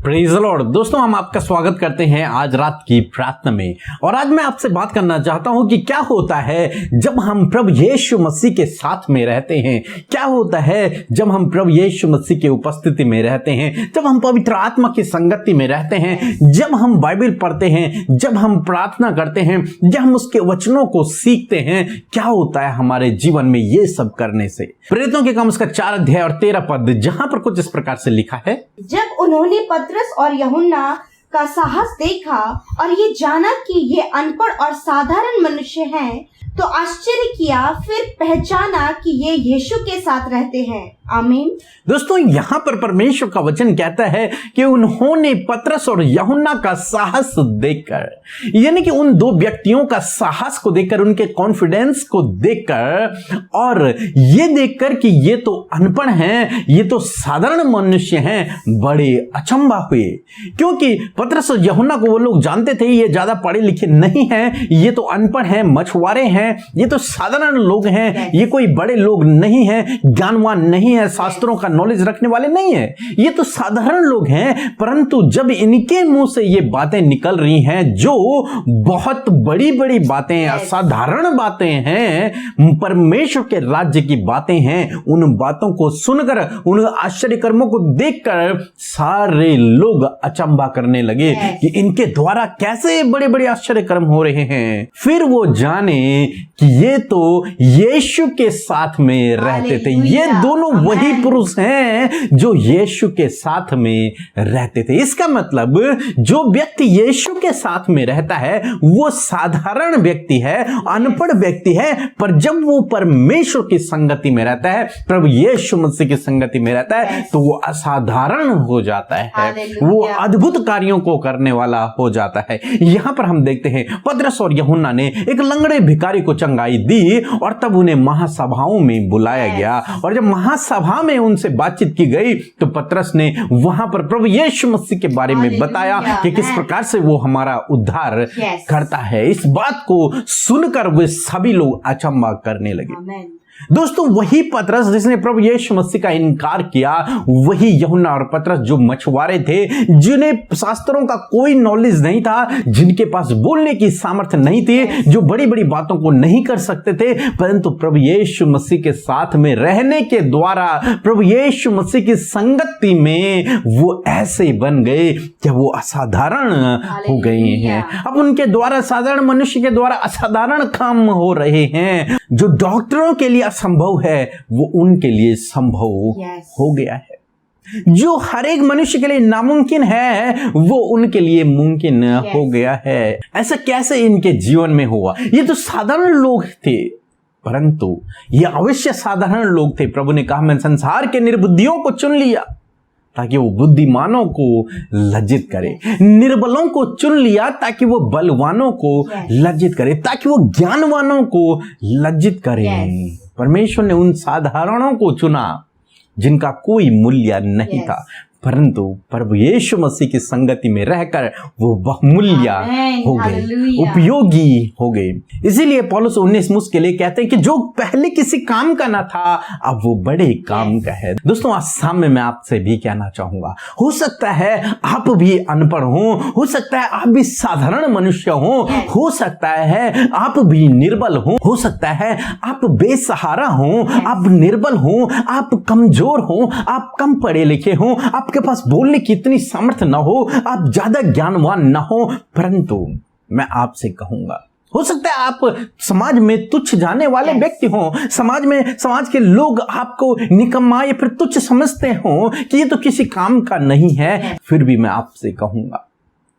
Praise the Lord. दोस्तों, हम आपका स्वागत करते हैं आज रात की प्रार्थना में। और आज मैं आपसे बात करना चाहता हूं कि क्या होता है जब हम प्रभु यीशु मसीह के साथ में रहते हैं। क्या होता है जब हम प्रभु यीशु मसीह की उपस्थिति में रहते हैं, जब हम पवित्र आत्मा की संगति में रहते हैं, जब हम बाइबल पढ़ते हैं, जब हम प्रार्थना करते हैं, जब हम उसके वचनों को सीखते हैं। क्या होता है हमारे जीवन में ये सब करने से। प्रेरितों के काम उसका 4 अध्याय और 13 पद, जहां पर कुछ इस प्रकार से लिखा है। जब उन्होंने पतरस और यूहन्ना का साहस देखा और ये जाना कि ये अनपढ़ और साधारण मनुष्य हैं, तो आश्चर्य किया, फिर पहचाना कि ये यीशु के साथ रहते हैं। आमीन। दोस्तों, यहाँ पर परमेश्वर का वचन कहता है कि उन्होंने पतरस और यूहन्ना का साहस देखकर, यानी कि उन दो व्यक्तियों का साहस को देखकर, उनके कॉन्फिडेंस को देखकर और ये देखकर कि ये तो अनपढ़ हैं, ये तो साधारण मनुष्य हैं, बड़े अचंभा हुए। क्योंकि पतरस और यूहन्ना को वो लोग जानते थे ये ज्यादा पढ़े लिखे नहीं हैं, ये तो अनपढ़ हैं, मछुआरे हैं, ये तो साधारण लोग हैं, ये कोई बड़े लोग नहीं हैं, ज्ञानवान नहीं है, शास्त्रों का नॉलेज रखने वाले नहीं है, ये तो साधारण लोग हैं। परंतु जब इनके मुंह से ये बातें निकल रही हैं जो बहुत बड़ी बड़ी बातें, असाधारण बातें हैं, परमेश्वर के राज्य की बातें हैं, उन बातों को सुनकर, उन आश्चर्य कर्मों को देखकर सारे लोग अचंभा करने लगे कि इनके द्वारा कैसे बड़े बड़े आश्चर्य कर्म हो रहे हैं। फिर वो जाने कि ये तो यीशु के साथ में रहते थे। ये दोनों वही पुरुष हैं जो यीशु के साथ में रहते थे। इसका मतलब जो व्यक्ति यीशु के साथ में रहता है वो साधारण व्यक्ति है, अनपढ़ व्यक्ति है, पर जब वो परमेश्वर की संगति में रहता है, प्रभु यीशु मसीह की संगति में रहता है, तो वो असाधारण हो जाता है, वो अद्भुत कार्यों को करने वाला हो जाता है। यहां पर हम देखते हैं पतरस और यूहन्ना ने एक लंगड़े भिखारी को चंगाई दी और तब उन्हें महासभाओं में बुलाया गया। और जब महासभा में उनसे बातचीत की गई तो पतरस ने वहां पर प्रभु यीशु मसीह के बारे में बताया कि किस प्रकार से वो हमारा उद्धार करता है। इस बात को सुनकर वे सभी लोग अचंभा करने लगे। दोस्तों, वही पतरस जिसने प्रभु यीशु मसीह का इनकार किया, वही यूहन्ना और पतरस जो मछुआरे थे, जिन्हें शास्त्रों का कोई नॉलेज नहीं था, जिनके पास बोलने की सामर्थ्य नहीं थी, जो बड़ी बड़ी बातों को नहीं कर सकते थे, परंतु प्रभु यीशु मसीह के साथ में रहने के द्वारा, प्रभु यीशु मसीह की संगति में वो ऐसे बन गए कि वो असाधारण हो गए हैं। अब उनके द्वारा, साधारण मनुष्य के द्वारा असाधारण काम हो रहे हैं। जो डॉक्टरों के लिए असंभव है वो उनके लिए संभव हो गया है। जो हर एक मनुष्य के लिए नामुमकिन है वो उनके लिए मुमकिन हो गया है। ऐसा कैसे इनके जीवन में हुआ? ये तो साधारण लोग थे, परंतु ये अवश्य साधारण लोग थे। प्रभु ने कहा, मैं संसार के निर्बुद्धियों को चुन लिया ताकि वो बुद्धिमानों को लज्जित करे, निर्बलों को चुन लिया ताकि वो बलवानों को लज्जित करे, ताकि वो ज्ञानवानों को लज्जित करे। परमेश्वर ने उन साधारणों को चुना जिनका कोई मूल्य नहीं था, परंतु प्रभु यीशु मसीह की संगति में रहकर वो बहुमूल्य हो गए, उपयोगी हो गए। इसीलिए पौलुस 19 के लिए कहते हैं कि जो पहले किसी काम का ना था अब वो बड़े काम का है। दोस्तों, आज शाम में मैं आपसे भी कहना चाहूंगा, हो सकता है आप भी अनपढ़ हो सकता है आप भी साधारण मनुष्य हो सकता है आप भी निर्बल हो सकता है आप बेसहारा हो, आप निर्बल हो, आप कमजोर हो, आप कम पढ़े लिखे हो, आप के पास बोलने की इतनी सामर्थ्य ना हो, आप ज्यादा ज्ञानवान ना हो, परंतु मैं आपसे कहूंगा, हो सकता है आप समाज में तुच्छ जाने वाले व्यक्ति हो, समाज के लोग आपको निकम्मा या फिर तुच्छ समझते हो कि ये तो किसी काम का नहीं है। फिर भी मैं आपसे कहूंगा,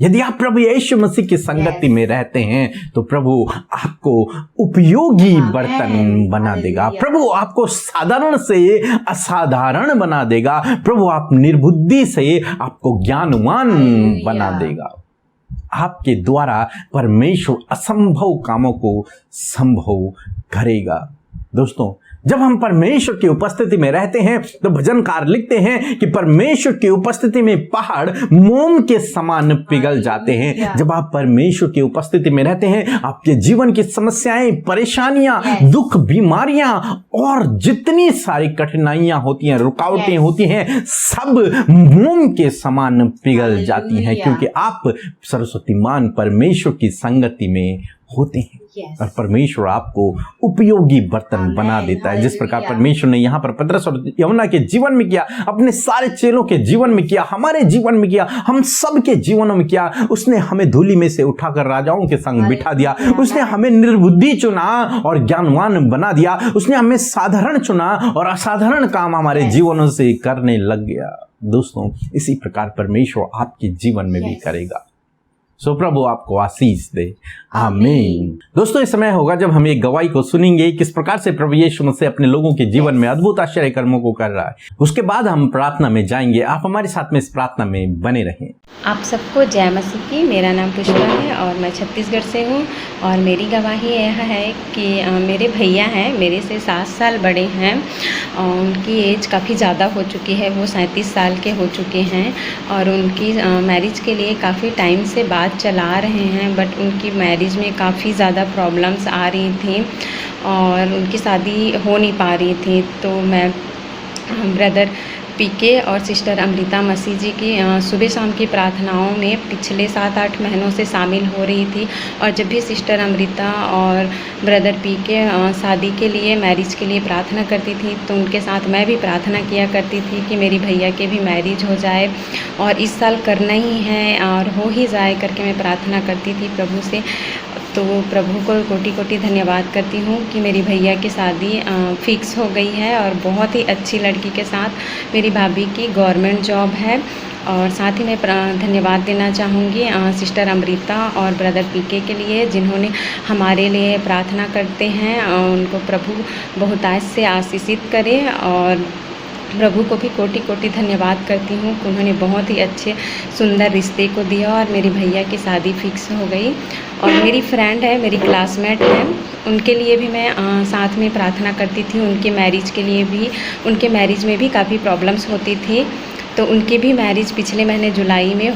यदि आप प्रभु यीशु मसीह की संगति में रहते हैं तो प्रभु आपको उपयोगी बर्तन बना देगा। प्रभु आपको साधारण से असाधारण बना देगा। प्रभु आप निर्बुद्धि से आपको ज्ञानवान बना देगा। आपके द्वारा परमेश्वर असंभव कामों को संभव करेगा। दोस्तों, जब हम परमेश्वर की उपस्थिति में रहते हैं तो भजनकार लिखते हैं कि परमेश्वर की उपस्थिति में पहाड़ मोम के समान पिघल जाते हैं। जब आप परमेश्वर की उपस्थिति में रहते हैं, आपके जीवन की समस्याएं, परेशानियां, दुख, बीमारियां और जितनी सारी कठिनाइयां होती हैं, रुकावटें होती हैं, सब मोम के समान पिघल जाती हैं, क्योंकि आप सर्वशक्तिमान परमेश्वर की संगति में होते हैं। और परमेश्वर आपको उपयोगी बर्तन बना देता है, जिस प्रकार परमेश्वर ने यहाँ पर पतरस और यूहन्ना के जीवन में किया, अपने सारे चेलों के जीवन में किया, हमारे जीवन में किया, हम सब के जीवनों में किया। उसने हमें धूलि में से उठाकर राजाओं के संग बिठा दिया। उसने हमें निर्बुद्धि चुना और ज्ञानवान बना दिया। उसने हमें साधारण चुना और असाधारण काम हमारे जीवनों से करने लग गया। दोस्तों, इसी प्रकार परमेश्वर आपके जीवन में भी करेगा। सो प्रभु आपको आशीष दे, आमीन। दोस्तों, इस समय होगा जब हम एक गवाही को सुनेंगे किस प्रकार से प्रभु यीशु मसीह अपने लोगों के जीवन में अद्भुत आश्चर्य कर्मों को कर रहा है। उसके बाद हम प्रार्थना में जाएंगे। आप हमारे साथ में इस प्रार्थना में बने रहें। आप सबको जय मसीह की। मेरा नाम पुष्पा है और मैं छत्तीसगढ़ से हूँ। और मेरी गवाही यह है कि मेरे भैया हैं, मेरे से 7 साल बड़े हैं। उनकी एज काफ़ी ज़्यादा हो चुकी है, वो 37 साल के हो चुके हैं। और उनकी मैरिज के लिए काफ़ी टाइम से बात चला रहे हैं, बट उनकी मैरिज में काफ़ी ज़्यादा प्रॉब्लम्स आ रही थी और उनकी शादी हो नहीं पा रही थी। तो मैं ब्रदर पीके और सिस्टर अमृता मसीह जी की सुबह शाम की प्रार्थनाओं में पिछले 7-8 महीनों से शामिल हो रही थी। और जब भी सिस्टर अमृता और ब्रदर पीके शादी के लिए, मैरिज के लिए प्रार्थना करती थी, तो उनके साथ मैं भी प्रार्थना किया करती थी कि मेरी भैया के भी मैरिज हो जाए और इस साल करना ही है और हो ही जाए करके मैं प्रार्थना करती थी प्रभु से। तो प्रभु को कोटि कोटि धन्यवाद करती हूँ कि मेरी भैया की शादी फिक्स हो गई है और बहुत ही अच्छी लड़की के साथ। मेरी भाभी की गवर्नमेंट जॉब है। और साथ ही मैं धन्यवाद देना चाहूँगी सिस्टर अमृता और ब्रदर पीके के लिए, जिन्होंने हमारे लिए प्रार्थना करते हैं। उनको प्रभु बहुतायत से आशीषित करे। और प्रभु को भी कोटि कोटि धन्यवाद करती हूँ कि उन्होंने बहुत ही अच्छे सुंदर रिश्ते को दिया और मेरी भैया की शादी फिक्स हो गई। और मेरी फ्रेंड है, मेरी क्लासमेट है, उनके लिए भी मैं साथ में प्रार्थना करती थी। उनके मैरिज के लिए भी, उनके मैरिज में भी काफ़ी प्रॉब्लम्स होती थी, तो उनकी भी मैरिज पिछले महीने जुलाई में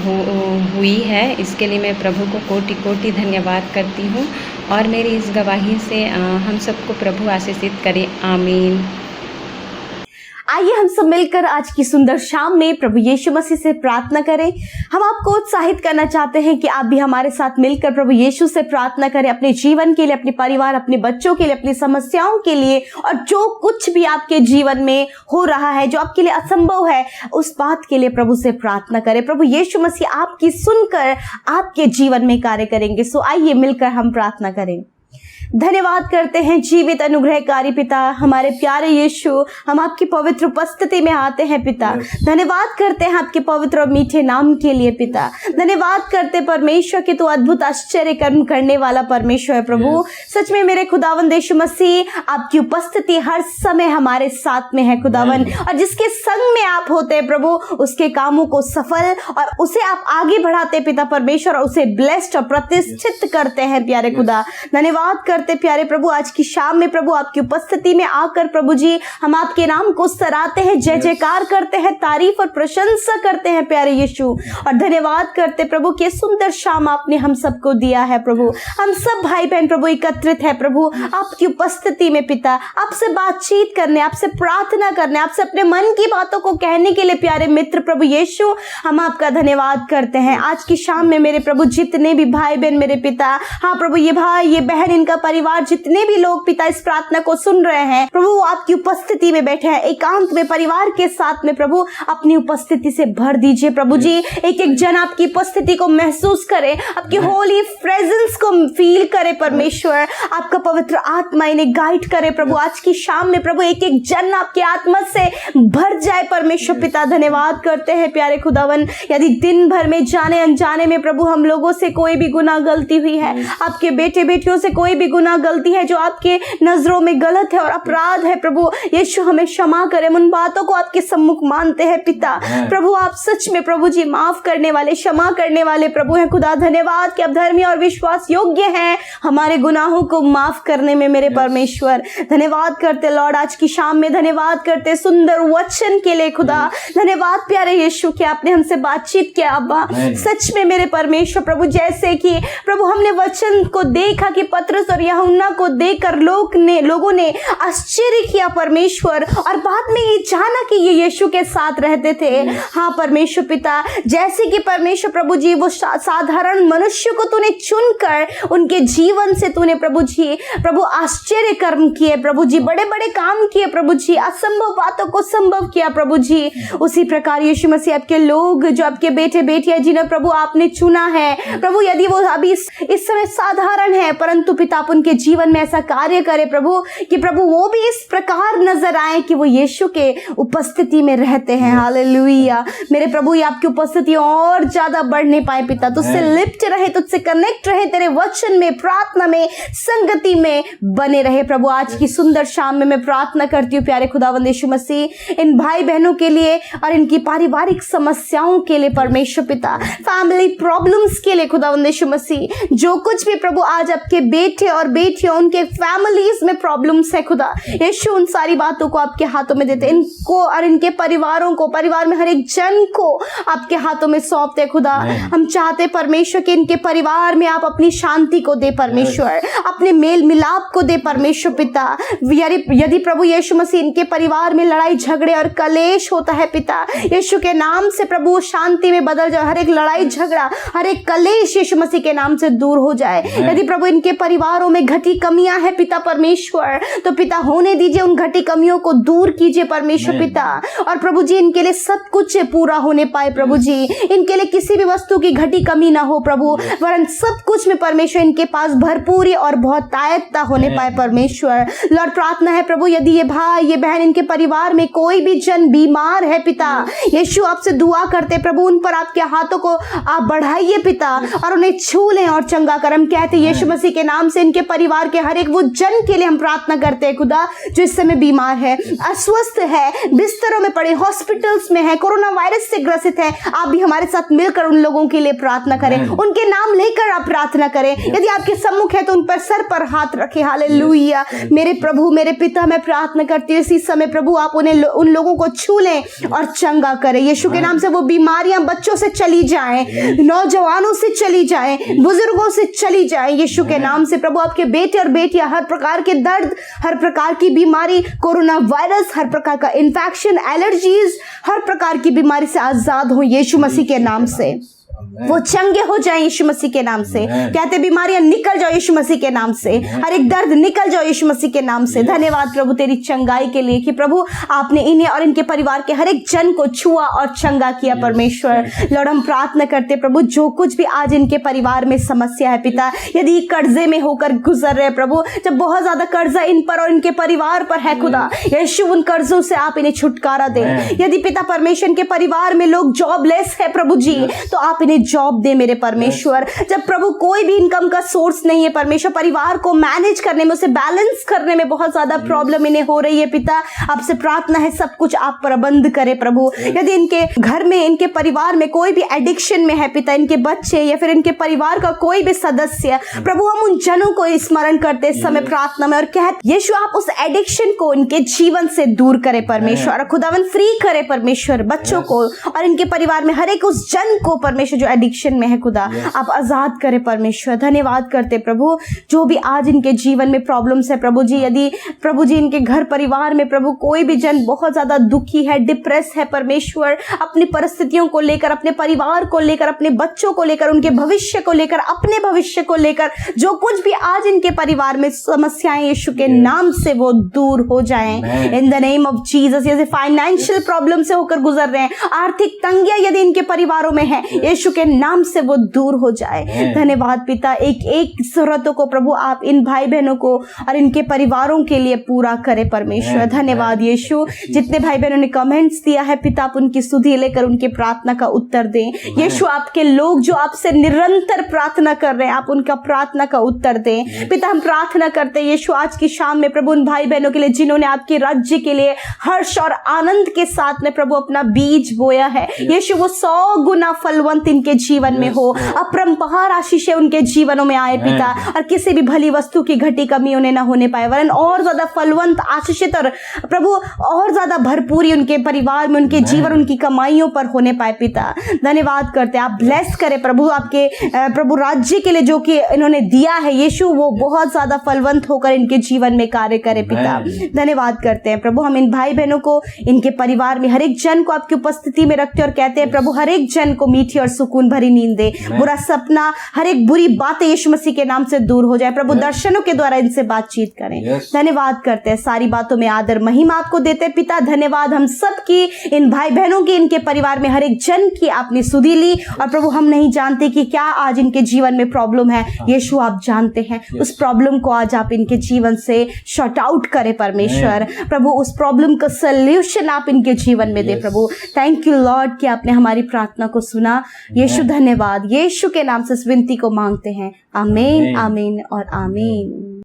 हुई है। इसके लिए मैं प्रभु को कोटि कोटि धन्यवाद करती हूँ। और मेरी इस गवाही से हम सबको प्रभु आशीषित करे, आमीन। आइए हम सब मिलकर आज की सुंदर शाम में प्रभु यीशु मसीह से प्रार्थना करें। हम आपको उत्साहित करना चाहते हैं कि आप भी हमारे साथ मिलकर प्रभु यीशु से प्रार्थना करें, अपने जीवन के लिए, अपने परिवार, अपने बच्चों के लिए, अपनी समस्याओं के लिए, और जो कुछ भी आपके जीवन में हो रहा है, जो आपके लिए असंभव है, उस बात के लिए प्रभु से प्रार्थना करें। प्रभु यीशु मसीह आपकी सुनकर आपके जीवन में कार्य करेंगे। सो आइए मिलकर हम प्रार्थना करें। धन्यवाद करते हैं जीवित अनुग्रहकारी पिता, हमारे प्यारे यीशु, हम आपकी पवित्र उपस्थिति में आते हैं पिता। धन्यवाद करते हैं आपके पवित्र और मीठे नाम के लिए पिता। धन्यवाद करते परमेश्वर कि तू अद्भुत आश्चर्य कर्म करने वाला परमेश्वर है प्रभु। सच में मेरे खुदावन यीशु मसीह, आपकी उपस्थिति हर समय हमारे साथ में है खुदावन, और जिसके संग में आप होते हैं प्रभु, उसके कामों को सफल और उसे आप आगे बढ़ाते पिता परमेश्वर, और उसे ब्लेस्ड और प्रतिष्ठित करते हैं प्यारे खुदा। धन्यवाद करते प्यारे प्रभु आज की शाम में प्रभु आपकी उपस्थिति में आकर प्रभु जी हम आपके नाम को सराहते हैं, जय जयकार करते हैं, तारीफ और प्रशंसा करते हैं प्यारे यीशु। और धन्यवाद करते प्रभु कि सुंदर शाम आपने हम सबको दिया है प्रभु। हम सब भाई बहन प्रभु एकत्रित है प्रभु आपकी उपस्थिति में पिता, आपसे बातचीत करने, आपसे प्रार्थना करने, आपसे अपने मन की बातों को कहने के लिए प्यारे मित्र प्रभु यीशु हम आपका धन्यवाद करते हैं। आज की शाम में मेरे प्रभु जितने भी भाई बहन मेरे पिता, हाँ प्रभु ये भाई ये बहन इनका परिवार, जितने भी लोग पिता इस प्रार्थना को सुन रहे हैं प्रभु, वो आपकी उपस्थिति में बैठे हैं, एकांत में परिवार के साथ में प्रभु अपनी उपस्थिति से भर दीजिए प्रभु जी। एक एक जन आपकी उपस्थिति को महसूस करे, आपकी होली प्रेजेंस को फील करे परमेश्वर, आपका पवित्र आत्मा इन्हें गाइड करे प्रभु। आज की शाम में प्रभु एक एक जन आपके आत्मा से भर जाए परमेश्वर पिता। धन्यवाद करते हैं प्यारे खुदावन, यदि दिन भर में जाने अनजाने में प्रभु हम लोगों से कोई भी गुनाह गलती हुई है, आपके बेटे बेटियों से कोई भी गुनाह गलती है जो आपके नजरों में गलत है और अपराध है प्रभु यीशु हमें क्षमा करें। उन बातों को आपके सम्मुख मानते हैं पिता। प्रभु आप सच में प्रभु जी माफ करने वाले, क्षमा करने वाले प्रभु हैं खुदा। धन्यवाद कि आप धर्मी और विश्वास योग्य हैं हमारे गुनाहों को माफ करने में मेरे परमेश्वर। धन्यवाद करते लॉर्ड आज की शाम में, धन्यवाद करते सुंदर वचन के लिए खुदा। धन्यवाद प्यारे यीशु कि आपने हमसे बातचीत किया अब्बा। सच में मेरे परमेश्वर प्रभु जैसे कि प्रभु हमने वचन को देखा कि पतरस और यूहन्ना को देखकर लोगों ने आश्चर्य किया परमेश्वर, और बाद में ये जाना कि ये यीशु के साथ रहते थे। हाँ परमेश्वर पिता, जैसे कि परमेश्वर प्रभु जी वो साधारण मनुष्य को तूने चुनकर उनके जीवन से तूने प्रभु जी प्रभु आश्चर्य कर्म किए प्रभु जी, बड़े बड़े काम किए प्रभु जी, असंभव बातों को संभव किया प्रभु जी। उसी प्रकार यीशु मसीह आपके लोग जो आपके बेटे बेटियां जिन्हें प्रभु आपने चुना है प्रभु, यदि वो अभी इस समय साधारण है परंतु पिता आप उनके जीवन में ऐसा कार्य करे प्रभु कि प्रभु वो भी इस प्रकार नजर आए कि वो यीशु के उपस्थिति में रहते हैं। हालेलुया मेरे प्रभु, ये आपकी उपस्थिति और ज्यादा बढ़ने पाए पिता, तुझसे लिप्ट रहे, तुझसे कनेक्ट रहे, तेरे वचन में, प्रार्थना में, संगति में बने रहे प्रभु। आज की सुंदर शाम में मैं प्रार्थना करती हूँ प्यारे खुदावंद यीशु मसीह इन भाई बहनों के लिए और इनकी पारिवारिक समस्याओं के लिए परमेश्वर पिता, फैमिली प्रॉब्लम्स के लिए खुदावंद यीशु मसीह, जो कुछ भी प्रभु आज आपके बेटे और बेटियों उनके फैमिलीज में प्रॉब्लम्स है खुदा यीशु, उन सारी बातों को आपके हाथों में देते, इनको और इनके परिवारों को, परिवार में हर एक जन को आपके हाथों में सौंपते खुदा। हम चाहते परमेश्वर कि इनके परिवार में आप अपनी शांति को दे परमेश्वर, अपने मेल मिलाप को दे परमेश्वर पिता। यदि प्रभु यीशु मसीह इनके परिवार में लड़ाई झगड़े और कलेश होता है पिता, यीशु के नाम से प्रभु शांति में बदल जाए, हर एक लड़ाई झगड़ा, हर एक कलेश यीशु मसीह के नाम से दूर हो जाए। यदि प्रभु इनके परिवारों में घटी कमियां है पिता परमेश्वर, तो पिता होने दीजिए, उन घटी कमियों को दूर कीजिए परमेश्वर पिता। और प्रभु जी इनके लिए सब कुछ पूरा होने पाए प्रभु जी, इनके लिए किसी भी वस्तु की घटी कमी ना हो प्रभु, वरन सब कुछ में परमेश्वर इनके पास भरपूरी और बहुत आयत्ता होने पाए परमेश्वर। लॉर्ड प्रार्थना है प्रभु, यदि ये भाई ये बहन इनके परिवार में कोई भी जन बीमार है पिता, यीशु आपसे दुआ करते प्रभु उन पर आपके हाथों को आप बढ़ाइए पिता और उन्हें छू लें और चंगा कर। हम कहते यीशु मसीह के नाम से इनके परिवार के हर एक वो जन के लिए हम प्रार्थना करते हैं खुदा जो इस समय बीमार है, अस्वस्थ है, बिस्तरों में पड़े, हॉस्पिटल्स में है, कोरोना वायरस से ग्रसित है, आप भी हमारे साथ मिलकर उन लोगों के लिए प्रार्थना करें, उनके नाम लेकर आप प्रार्थना करें। यदि आपके सम्मुख है तो उन पर सर पर हाथ रखें। हालेलुया मेरे प्रभु मेरे पिता, मैं प्रार्थना करती हूँ इसी समय प्रभु आप उन्हें उन लोगों को छू लें और चंगा करें यीशु के नाम से। वो बीमारियां बच्चों से चली जाएं, नौजवानों से चली जाएं, बुजुर्गों से चली जाएं यीशु के नाम से। प्रभु आपके बेटे और बेटियां हर प्रकार के दर्द, हर प्रकार की बीमारी, कोरोना वायरस, हर प्रकार का इन्फेक्शन, एलर्जीज, हर प्रकार की बीमारी से आजाद हो यीशु मसीह के नाम से। वो चंगे हो जाए यीशु मसीह के नाम से। कहते बीमारियां निकल जाओ यीशु मसीह के नाम से, हर एक दर्द निकल जाओ यीशु मसीह के नाम से। धन्यवाद प्रभु तेरी चंगाई के लिए कि प्रभु आपने इन्हें और इनके परिवार के हर एक जन को छुआ और चंगा किया परमेश्वर। लॉर्ड हम प्रार्थना करते प्रभु जो कुछ भी आज इनके परिवार में समस्या है पिता, यदि कर्जे में होकर गुजर रहे प्रभु, जब बहुत ज्यादा कर्जा इन पर और इनके परिवार पर है खुदा यीशु, उन कर्जों से आप इन्हें छुटकारा दे। यदि पिता परमेश्वर के परिवार में लोग जॉबलेस है प्रभु जी, तो आप इन्हें जॉब दे मेरे परमेश्वर। जब प्रभु कोई भी इनकम का सोर्स नहीं है परमेश्वर, परिवार को मैनेज करने में, उसे बैलेंस करने में बहुत ज्यादा प्रॉब्लम इन्हें हो रही है पिता, आपसे प्रार्थना है सब कुछ आप प्रबंध करें प्रभु। यदि इनके घर में, इनके परिवार में कोई भी एडिक्शन में है पिता, इनके बच्चे या फिर इनके परिवार का कोई भी सदस्य, प्रभु हम उन जनों को स्मरण करते इस समय प्रार्थना में और कहते यीशु आप उस एडिक्शन को इनके जीवन से दूर करें परमेश्वर, खुदावन फ्री करे परमेश्वर बच्चों को और इनके परिवार में हर एक उस जन को परमेश्वर जो एडिक्शन में है खुदा आप आजाद करें परमेश्वर। धन्यवाद करते प्रभु जो भी आज इनके जीवन में प्रॉब्लम्स है प्रभु जी, यदि प्रभु जी इनके घर परिवार में प्रभु कोई भी जन बहुत ज्यादा दुखी है, डिप्रेस है परमेश्वर, अपनी परिस्थितियों को लेकर, अपने परिवार को लेकर, अपने बच्चों को लेकर, उनके भविष्य को लेकर, अपने भविष्य को लेकर, जो कुछ भी आज इनके परिवार में समस्याएं यीशु के नाम से वो दूर हो जाएं in the name of Jesus. जैसे फाइनेंशियल प्रॉब्लम से होकर गुजर रहे हैं, आर्थिक तंगियां यदि इनके परिवारों में है यीशु के नाम से वो दूर हो जाए। धन्यवाद पिता, एक एक जरूरतों को प्रभु आप इन भाई बहनों को और इनके परिवारों के लिए पूरा करें परमेश्वर। धन्यवाद यीशु, जितने भाई बहनों ने कमेंट्स दिया है पिता, आप उनकी सुधि लेकर उनके प्रार्थना का उत्तर दें यीशु। आपके लोग जो आपसे निरंतर प्रार्थना कर रहे हैं, आप उनका प्रार्थना का उत्तर दें पिता। हम प्रार्थना करते हैं यीशु आज की शाम में प्रभु उन भाई बहनों के लिए जिन्होंने आपके राज्य के लिए हर्ष और आनंद के साथ में प्रभु अपना बीज बोया है यीशु, वो 100 गुना फलवंत इनके जीवन में हो, अपरंपार आशीषें उनके जीवनों में आए पिता, और किसी भी भली वस्तु की घटी कमी उन्हें ना होने पाए, वरन और ज्यादा फलवंत आशीषित और प्रभु और ज्यादा भरपूरी उनके परिवार में, उनके जीवन, उनकी कमाइयों पर होने पाए पिता। धन्यवाद करते हैं, आप ब्लेस करें प्रभु आपके प्रभु राज्य के लिए जो कि इन्होंने दिया है यीशु, वो बहुत ज्यादा फलवंत होकर इनके जीवन में कार्य करे पिता। धन्यवाद करते हैं प्रभु, हम इन भाई बहनों को, इनके परिवार में हर एक जन को आपकी उपस्थिति में रखते और कहते हैं प्रभु हर एक जन को मीठी और सुकून भरी नींद दे, बुरा सपना, हर एक बुरी बातें यीशु मसीह के नाम से दूर हो जाए प्रभु, दर्शनों के द्वारा इनसे बातचीत करें। धन्यवाद करते हैं, सारी बातों में आदर महिमा आपको देते हैं पिता। धन्यवाद हम सब की, इन भाई बहनों की, इनके परिवार में हर एक जन की आपने सुधि ली, और प्रभु हम नहीं जानते कि क्या आज इनके जीवन में प्रॉब्लम है यीशु, आप जानते हैं उस प्रॉब्लम को आज आप इनके जीवन से शॉर्ट आउट करें परमेश्वर प्रभु, उस प्रॉब्लम का सल्यूशन आप इनके जीवन में दे प्रभु। थैंक यू लॉर्ड कि आपने हमारी प्रार्थना को सुना यीशु। धन्यवाद, यीशु के नाम से इस विनती को मांगते हैं, आमीन आमीन और आमीन।